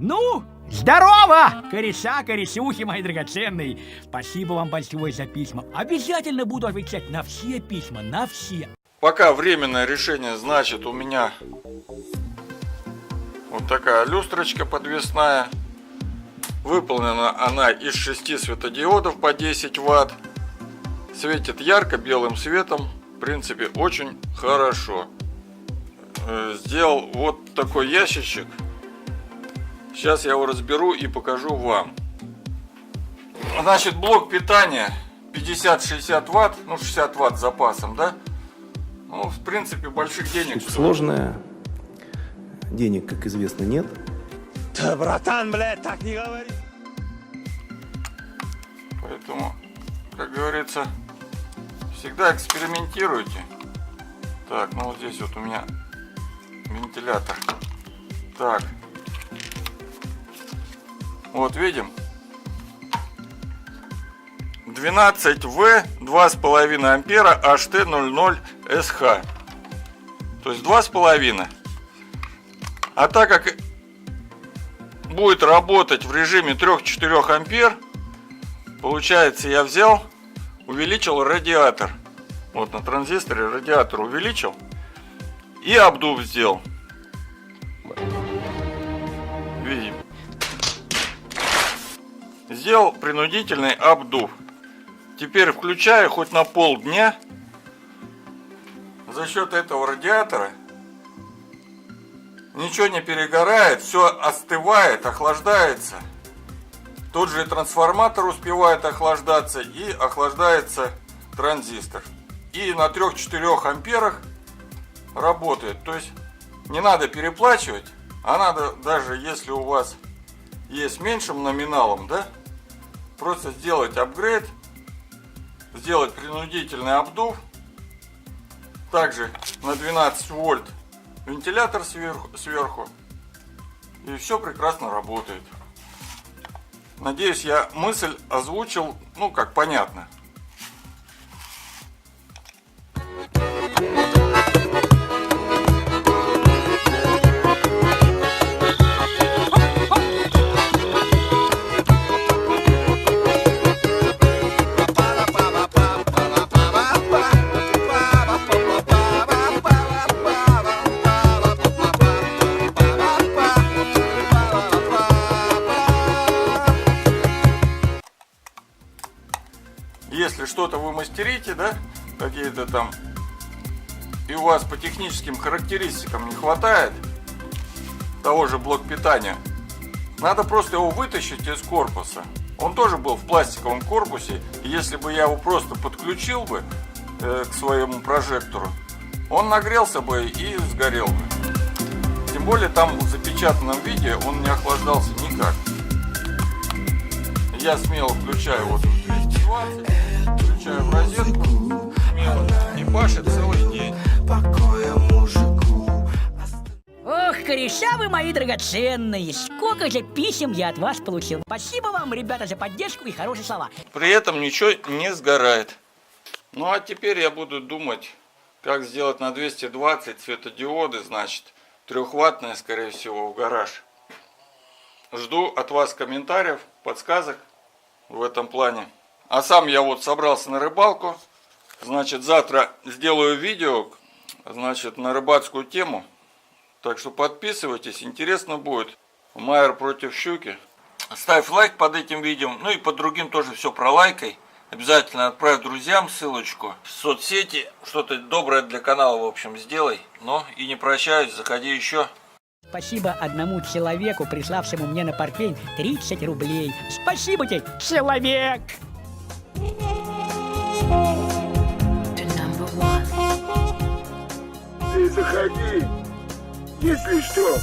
Ну, здорово! Кореша, корешухи мои драгоценные. Спасибо вам большое за письма. Обязательно буду отвечать на все письма, на все. Пока временное решение, значит, у меня вот такая люстрочка подвесная. Выполнена она из 6 светодиодов по 10 Вт. Светит ярко белым светом. В принципе, очень хорошо. Сделал вот такой ящичек. Сейчас я его разберу и покажу вам. Значит, блок питания 50-60 Вт. Ну, 60 Вт с запасом, да? Ну, в принципе, больших денег. Сложная. Денег, как известно, нет. Да, братан, блядь, так не говори. Поэтому, как говорится, всегда экспериментируйте. Так, ну вот здесь вот у меня вентилятор. Так. Вот видим. 12В 2,5 ампера HT00SH. То есть 2,5. А так как будет работать в режиме 3-4 ампер, получается, я взял, увеличил радиатор. Вот на транзисторе радиатор увеличил и обдув сделал. Видим. Сделал принудительный обдув. Теперь включаю хоть на полдня. За счет этого радиатора ничего не перегорает, все остывает, охлаждается. Тот же трансформатор успевает охлаждаться и охлаждается транзистор. И на 3-4 амперах работает. То есть не надо переплачивать, а надо, даже если у вас есть меньшим номиналом, да, просто сделать апгрейд, сделать принудительный обдув. Также на 12 вольт вентилятор сверху. И все прекрасно работает. Надеюсь, я мысль озвучил, ну, как понятно. Если что-то вы мастерите, да, какие-то там, и у вас по техническим характеристикам не хватает того же блока питания, надо просто его вытащить из корпуса. Он тоже был в пластиковом корпусе, и если бы я его просто подключил бы к своему прожектору, он нагрелся бы и сгорел бы. Тем более там в запечатанном виде он не охлаждался никак. Я смело включаю вот 220, включаю в розетку, смело, и пашет целый день. Ох, кореша вы мои драгоценные. Сколько же писем я от вас получил. Спасибо вам, ребята, за поддержку и хорошие слова. При этом ничего не сгорает. Ну а теперь я буду думать, как сделать на 220 светодиоды, значит, 3-ваттные, скорее всего, в гараж. Жду от вас комментариев, подсказок в этом плане. А сам я вот собрался на рыбалку. Значит, завтра сделаю видео, значит, на рыбацкую тему. Так что подписывайтесь, интересно будет. Майер против щуки. Ставь лайк под этим видео, ну и под другим тоже все пролайкай. Обязательно отправь друзьям ссылочку в соцсети. Что-то доброе для канала, в общем, сделай. Но и не прощаюсь, заходи еще. Спасибо одному человеку, приславшему мне на портфель 30 рублей. Спасибо тебе, человек! Ты заходи, если что.